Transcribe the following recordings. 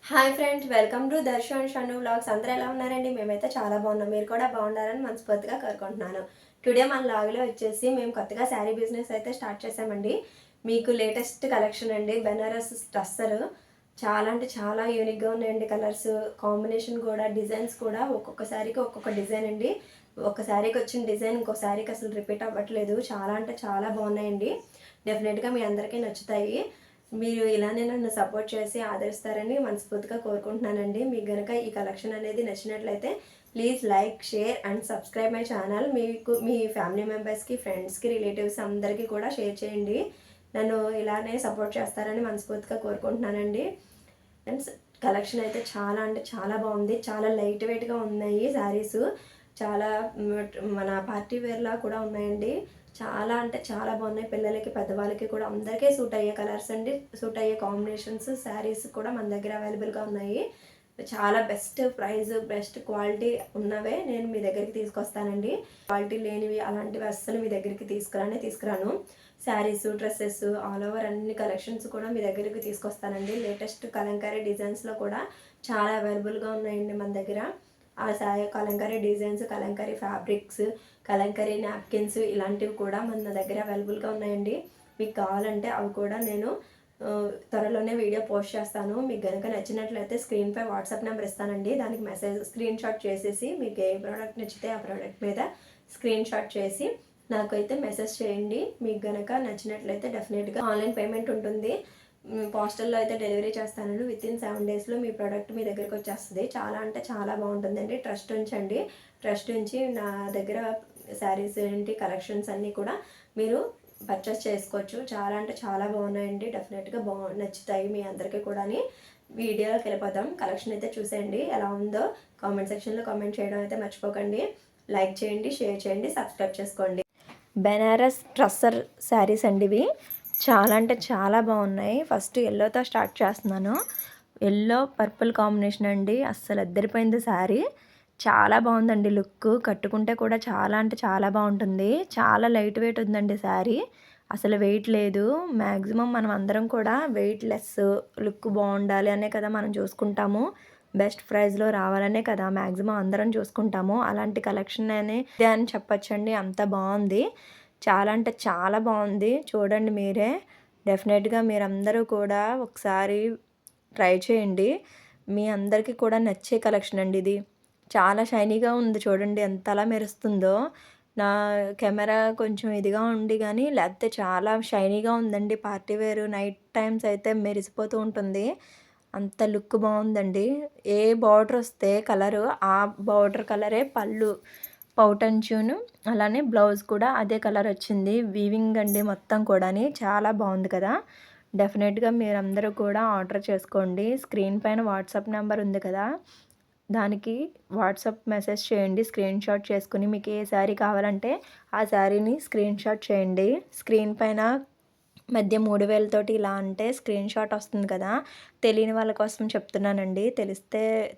Hi friends, welcome to Darshan Shannu vlogs. అందరూ ఎలా ఉన్నారండి? మేమైతే చాలా బాగున్నాం. మీరు కూడా బాగుండాలని మనస్ఫూర్తిగా కోరుకుంటున్నాను. టుడే మన లాగ్లో వచ్చేసి మేము కొత్తగా శారీ బిజినెస్ అయితే స్టార్ట్ చేసామండి. మీకు లేటెస్ట్ కలెక్షన్ అండి, బెనారస్ స్ట్రస్సర్. చాలా అంటే చాలా యూనిక్గా ఉన్నాయండి. కలర్స్ కాంబినేషన్ కూడా, డిజైన్స్ కూడా ఒక్కొక్క శారీకి ఒక్కొక్క డిజైన్ అండి. ఒక శారీకి వచ్చిన డిజైన్ ఇంకో శారీకి అసలు రిపీట్ అవ్వట్లేదు. చాలా అంటే చాలా బాగున్నాయండి. డెఫినెట్గా మీ అందరికీ నచ్చుతాయి. మీరు ఇలానే నన్ను సపోర్ట్ చేసి ఆదరిస్తారని మనస్ఫూర్తిగా కోరుకుంటున్నానండి. మీకు కనుక ఈ కలెక్షన్ అనేది నచ్చినట్లయితే please like, share and subscribe my channel. మీకు మీ ఫ్యామిలీ మెంబర్స్కి, ఫ్రెండ్స్కి, రిలేటివ్స్ అందరికీ కూడా షేర్ చేయండి. నన్ను ఇలానే సపోర్ట్ చేస్తారని మనస్ఫూర్తిగా కోరుకుంటున్నానండి. అండ్ కలెక్షన్ అయితే చాలా అంటే చాలా బాగుంది. చాలా లైట్ వెయిట్గా ఉన్నాయి శారీస్. చాలా మన పార్టీ వేర్లా కూడా ఉన్నాయండి. చాలా అంటే చాలా బాగున్నాయి. పిల్లలకి, పెద్దవాళ్ళకి కూడా అందరికీ సూట్ అయ్యే కలర్స్ అండి, సూట్ అయ్యే కాంబినేషన్స్ శారీస్ కూడా మన దగ్గర అవైలబుల్గా ఉన్నాయి. చాలా బెస్ట్ ప్రైస్, బెస్ట్ క్వాలిటీ ఉన్నవే నేను మీ దగ్గరికి తీసుకొస్తానండి. క్వాలిటీ లేనివి అలాంటివి అస్సలు మీ దగ్గరికి తీసుకురాను. శారీస్, డ్రెస్సెస్ ఆల్ ఓవర్ అన్ని కలెక్షన్స్ కూడా మీ దగ్గరికి తీసుకొస్తానండి. లేటెస్ట్ కలంకారీ డిజైన్స్లో కూడా చాలా అవైలబుల్గా ఉన్నాయండి మన దగ్గర. ఆ Kalamkari designs, Kalamkari fabrics, Kalamkari napkins ఇలాంటివి కూడా మన దగ్గర అవైలబుల్గా ఉన్నాయండి. మీకు కావాలంటే అవి కూడా నేను త్వరలోనే వీడియో పోస్ట్ చేస్తాను. మీకు కనుక నచ్చినట్లయితే స్క్రీన్పై వాట్సాప్ నెంబర్ ఇస్తానండి. దానికి మెసేజ్ స్క్రీన్ షాట్ చేసేసి మీకు ఏ ప్రోడక్ట్ నచ్చితే ఆ ప్రోడక్ట్ మీద స్క్రీన్ షాట్ చేసి నాకైతే మెసేజ్ చేయండి. మీకు కనుక నచ్చినట్లయితే డెఫినెట్గా ఆన్లైన్ పేమెంట్ ఉంటుంది. పోస్టల్లో అయితే డెలివరీ చేస్తానండి. వితిన్ 7 డేస్లో మీ ప్రోడక్ట్ మీ దగ్గరకు వచ్చేస్తుంది. చాలా అంటే చాలా బాగుంటుందండి. ట్రస్ట్ ఉంచండి. ట్రస్ట్ ఉంచి నా దగ్గర శారీస్ ఏంటి కలెక్షన్స్ అన్నీ కూడా మీరు పర్చేస్ చేసుకోవచ్చు. చాలా అంటే చాలా బాగున్నాయండి. డెఫినెట్గా నచ్చుతాయి మీ అందరికీ కూడా. వీడియోలోకి వెళ్ళిపోతాం. కలెక్షన్ అయితే చూసేయండి ఎలా ఉందో. కామెంట్ సెక్షన్లో కామెంట్ చేయడం అయితే మర్చిపోకండి. లైక్ చేయండి, షేర్ చేయండి, సబ్స్క్రైబ్ చేసుకోండి. బెనారస్ ట్రస్సర్ శారీస్ అండి ఇవి. చాలా అంటే చాలా బాగున్నాయి. ఫస్ట్ ఎల్లోతో స్టార్ట్ చేస్తున్నాను. ఎల్లో పర్పుల్ కాంబినేషన్ అండి. అస్సలు అద్దరిపోయింది శారీ. చాలా బాగుందండి లుక్. కట్టుకుంటే కూడా చాలా అంటే చాలా బాగుంటుంది. చాలా లైట్ వెయిట్ ఉందండి శారీ. అసలు వెయిట్ లేదు. మ్యాక్సిమం మనం అందరం కూడా వెయిట్ లెస్, లుక్ బాగుండాలి అనే కదా మనం చూసుకుంటాము. బెస్ట్ ప్రైస్లో రావాలనే కదా మ్యాక్సిమం అందరం చూసుకుంటాము. అలాంటి కలెక్షన్ అని చెప్పచ్చండి. అంత బాగుంది. చాలా అంటే చాలా బాగుంది. చూడండి మీరే. డెఫినెట్గా మీరందరూ కూడా ఒకసారి ట్రై చేయండి. మీ అందరికీ కూడా నచ్చే కలెక్షన్ అండి ఇది. చాలా షైనీగా ఉంది చూడండి ఎంతలా మెరుస్తుందో. నా కెమెరా కొంచెం ఇదిగా ఉంది కానీ లేకపోతే చాలా షైనీగా ఉందండి. పార్టీ వేర్ నైట్ టైమ్స్ అయితే మెరిసిపోతూ ఉంటుంది. అంత లుక్ బాగుందండి. ఏ బార్డర్ వస్తే కలరు ఆ బార్డర్ కలరే పళ్ళు, పౌటంచును అలానే బ్లౌజ్ కూడా అదే కలర్ వచ్చింది. వీవింగ్ అండి మొత్తం కూడాని. చాలా బాగుంది కదా. డెఫినెట్గా మీరందరూ కూడా ఆర్డర్ చేసుకోండి. స్క్రీన్ పైన వాట్సాప్ నెంబర్ ఉంది కదా, దానికి వాట్సాప్ మెసేజ్ చేయండి. స్క్రీన్ షాట్ చేసుకుని మీకు ఏ శారీ కావాలంటే ఆ శారీని స్క్రీన్ షాట్ చేయండి. స్క్రీన్ పైన మధ్య 3000 తోటి ఇలా అంటే స్క్రీన్ షాట్ వస్తుంది కదా. తెలియని వాళ్ళ కోసం చెప్తున్నానండి.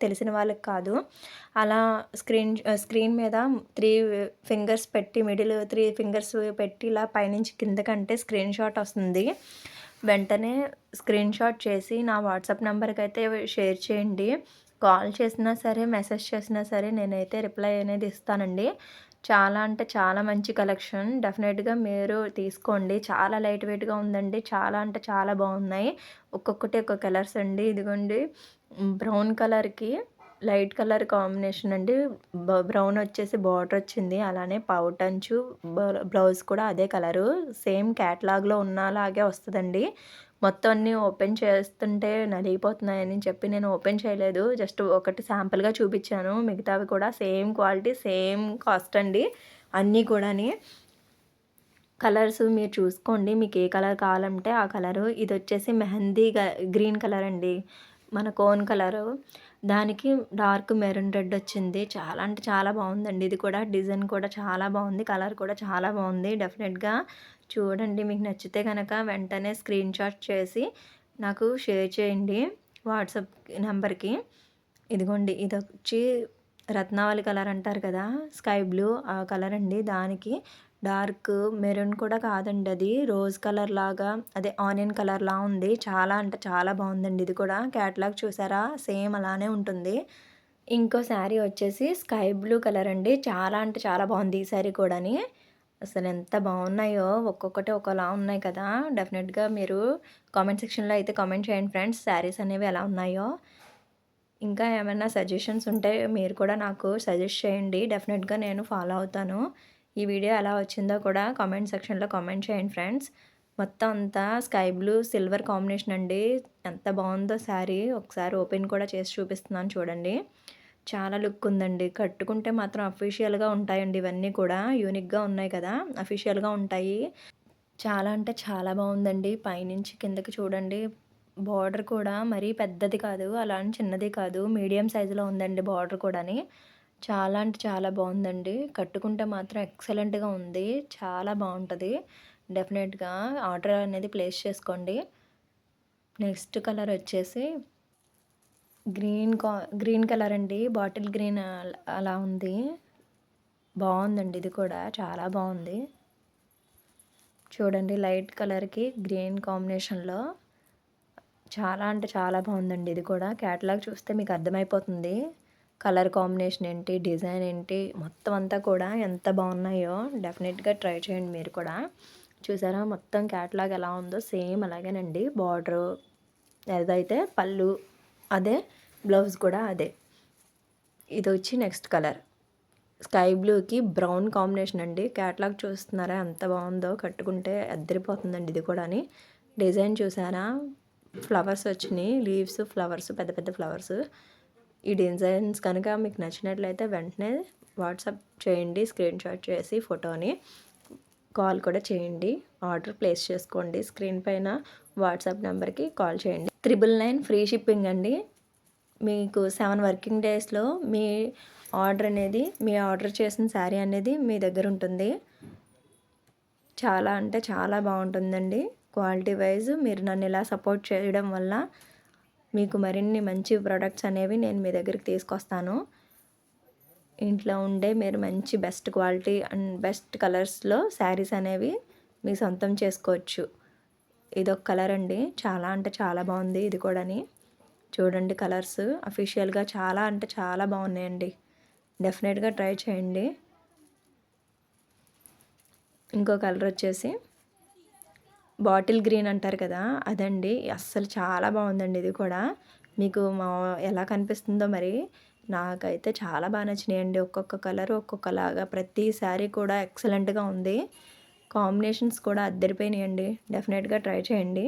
తెలిసిన వాళ్ళకి కాదు. అలా స్క్రీన్ మీద 3 ఫింగర్స్ పెట్టి, మిడిల్ 3 ఫింగర్స్ పెట్టి ఇలా పైనుంచి కిందకంటే స్క్రీన్ షాట్ వస్తుంది. వెంటనే స్క్రీన్ షాట్ చేసి నా వాట్సాప్ నెంబర్కి అయితే షేర్ చేయండి. కాల్ చేసినా సరే, మెసేజ్ చేసినా సరే నేనైతే రిప్లై అనేది ఇస్తానండి. చాలా అంటే చాలా మంచి కలెక్షన్. డెఫినెట్గా మీరు తీసుకోండి. చాలా లైట్ వెయిట్గా ఉందండి. చాలా అంటే చాలా బాగున్నాయి. ఒక్కొక్కటి ఒక్కొక్క కలర్స్ అండి. ఇదిగోండి బ్రౌన్ కలర్కి లైట్ కలర్ కాంబినేషన్ అండి. బ్రౌన్ వచ్చేసి బార్డర్ వచ్చింది. అలానే పౌటంచు బ్లౌజ్ కూడా అదే కలరు. సేమ్ క్యాటలాగ్లో ఉన్నలాగే వస్తుందండి. మొత్తం అన్నీ ఓపెన్ చేస్తుంటే నలిగిపోతున్నాయని చెప్పి నేను ఓపెన్ చేయలేదు. జస్ట్ ఒకటి శాంపుల్గా చూపించాను. మిగతావి కూడా సేమ్ క్వాలిటీ, సేమ్ కాస్ట్ అండి అన్నీ కూడాని. కలర్స్ మీరు చూసుకోండి. మీకు ఏ కలర్ కావాలంటే ఆ కలరు. ఇది వచ్చేసి మెహందీ గ్రీన్ కలర్ అండి, మన కోన్ కలరు. దానికి డార్క్ మెరూన్ రెడ్ వచ్చింది. చాలా అంటే చాలా బాగుందండి. ఇది కూడా డిజైన్ కూడా చాలా బాగుంది. కలర్ కూడా చాలా బాగుంది. డెఫినెట్గా చూడండి. మీకు నచ్చితే కనుక వెంటనే స్క్రీన్ షాట్ చేసి నాకు షేర్ చేయండి వాట్సాప్ నెంబర్కి. ఇదిగోండి ఇది వచ్చి రత్నావళి కలర్ అంటారు కదా, స్కై బ్లూ ఆ కలర్ అండి. దానికి డార్క్ మెరూన్ కూడా కాదండి అది. రోజ్ కలర్ లాగా అదే ఆనియన్ కలర్‌లా ఉంది. చాలా అంటే చాలా బావుందండి ఇది కూడా. క్యాటలాగ్ చూసారా? సేమ్ అలానే ఉంటుంది. ఇంకో శారీ వచ్చేసి స్కై బ్లూ కలర్ అండి. చాలా అంటే చాలా బావుంది ఈ శారీ కూడాని. అసలెంత బావున్నాయో ఒక్కొక్కటి ఒకలా ఉన్నాయి కదా! డెఫినెట్‌గా మీరు కామెంట్ సెక్షన్‌లో అయితే కామెంట్ చేయండి ఫ్రెండ్స్. శారీస్ అనేవి ఎలా ఉన్నాయో. ఇంకా ఏమైనా సజెషన్స్ ఉంటే మీరు కూడా నాకు సజెస్ట్ చేయండి. డెఫినెట్‌గా నేను ఫాలో అవుతాను. ఈ వీడియో ఎలా వచ్చిందో కూడా కామెంట్ సెక్షన్‌లో కామెంట్ చేయండి ఫ్రెండ్స్. మొత్తం అంతా స్కై బ్లూ, సిల్వర్ కాంబినేషన్ అండి. ఎంత బావుందో శారీ. ఒకసారి ఓపెన్ కూడా చేసి చూపిస్తున్నాను చూడండి. చాలా లుక్ ఉందండి. కట్టుకుంటే మాత్రం అఫీషియల్‌గా ఉంటాయండి ఇవన్నీ కూడా. యూనిక్‌గా ఉన్నాయి కదా! అఫీషియల్‌గా ఉంటాయి. చాలా అంటే చాలా బావుందండి. పైనుంచి కిందకి చూడండి. బార్డర్ కూడా మరీ పెద్దది కాదు. అలా అని చిన్నది కాదు. మీడియం సైజులో ఉందండి బార్డర్ కూడాని. చాలా అంటే చాలా బావుందండి. కట్టుకుంటే మాత్రం ఎక్సలెంట్‌గా ఉంది. చాలా బావుంటది. డెఫినెట్‌గా ఆర్డర్ అనేది ప్లేస్ చేసుకోండి. నెక్స్ట్ కలర్ వచ్చేసి గ్రీన్ కలర్ అండి. బాటిల్ గ్రీన్ అలా ఉంది. బావుందండి ఇది కూడా. చాలా బావుంది. చూడండి లైట్ కలర్‌కి గ్రీన్ కాంబినేషన్‌లో చాలా అంటే చాలా బావుందండి ఇది కూడా. క్యాటలాగ్ చూస్తే మీకు అర్థమైపోతుంది. కలర్ కాంబినేషన్ ఏంటి, డిజైన్ ఏంటి, మొత్తం అంతా కూడా ఎంత బావున్నాయో డెఫినెట్‌గా ట్రై చేయండి మీరు కూడా. చూసారా మొత్తం క్యాటలాగ్ ఎలా ఉందో సేమ్ అలాగేనండి. బార్డరు ఏదైతే పళ్ళు అదే, బ్లౌజ్ కూడా అదే. ఇదొచ్చి నెక్స్ట్ కలర్. స్కై బ్లూకి బ్రౌన్ కాంబినేషన్ అండి. క్యాటలాగ్ చూస్తున్నారా ఎంత బావుందో. కట్టుకుంటే అద్దరిపోతుందండి ఇది కూడాని. డిజైన్ చూసారా? ఫ్లవర్స్ వచ్చినాయి. లీవ్స్, ఫ్లవర్స్, పెద్ద పెద్ద ఫ్లవర్స్. ఈ డిజైన్స్ కనుక మీకు నచ్చినట్లయితే వెంటనే వాట్సాప్ చేయండి. స్క్రీన్ షాట్ చేసి ఫోటోని. కాల్ కూడా చేయండి. ఆర్డర్ ప్లేస్ చేసుకోండి. స్క్రీన్ పైన వాట్సాప్ నెంబర్కి కాల్ చేయండి. 999 ఫ్రీ షిప్పింగ్ అండి. మీకు 7 వర్కింగ్ డేస్‌లో మీ ఆర్డర్ చేసిన శారీ అనేది మీ దగ్గర ఉంటుంది. చాలా అంటే చాలా బాగుంటుందండి. క్వాలిటీ వైజ్ మీరు నన్ను ఇలా సపోర్ట్ చేయడం వల్ల మీకు మరిన్ని మంచి ప్రొడక్ట్స్ అనేవి నేను మీ దగ్గరికి తీసుకొస్తాను. ఇంట్లో ఉండే మీరు మంచి బెస్ట్ క్వాలిటీ అండ్ బెస్ట్ కలర్స్‌లో శారీస్ అనేవి మీ సొంతం చేసుకోవచ్చు. ఇదొక కలర్ అండి. చాలా అంటే చాలా బాగుంది ఇది కూడాని. చూడండి కలర్స్ అఫీషియల్‌గా చాలా అంటే చాలా బాగున్నాయండి. డెఫినెట్‌గా ట్రై చేయండి. ఇంకో కలర్ వచ్చేసి బాటిల్ గ్రీన్ అంటారు కదా అదండి. అస్సలు చాలా బాగుందండి ఇది కూడా. మీకు ఎలా కనిపిస్తుందో మరి నాకైతే చాలా బాగా నచ్చినాయండి. ఒక్కొక్క కలర్ ఒక్కొక్కలాగా ప్రతి శారీ కూడా ఎక్సలెంట్‌గా ఉంది. కాంబినేషన్స్ కూడా అద్దరిపోయినాయండి. డెఫినెట్‌గా ట్రై చేయండి.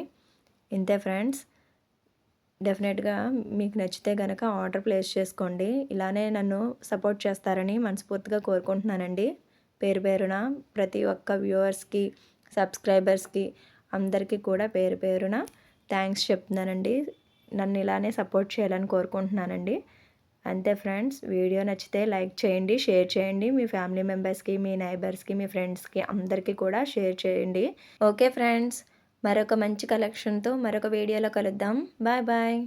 ఇంతే ఫ్రెండ్స్. డెఫినెట్‌గా మీకు నచ్చితే గనక ఆర్డర్ ప్లేస్ చేసుకోండి. ఇలానే నన్ను సపోర్ట్ చేస్తారని మనస్ఫూర్తిగా కోరుకుంటున్నానండి. పేరు పేరున ప్రతి ఒక్క వ్యూవర్స్‌కి, సబ్స్క్రైబర్స్‌కి అందరికీ కూడా పేరు పేరున థ్యాంక్స్ చెప్తున్నానండి. నన్ను ఇలానే సపోర్ట్ చేయాలని కోరుకుంటున్నానండి. అంతే ఫ్రెండ్స్. వీడియో నచ్చితే లైక్ చేయండి, షేర్ చేయండి. మీ ఫ్యామిలీ మెంబర్స్‌కి, మీ నైబర్స్‌కి, మీ ఫ్రెండ్స్‌కి అందరికీ కూడా షేర్ చేయండి. Okay friends. మరొక మంచి కలెక్షన్‌తో మరొక వీడియోలో కలుద్దాం. Bye bye.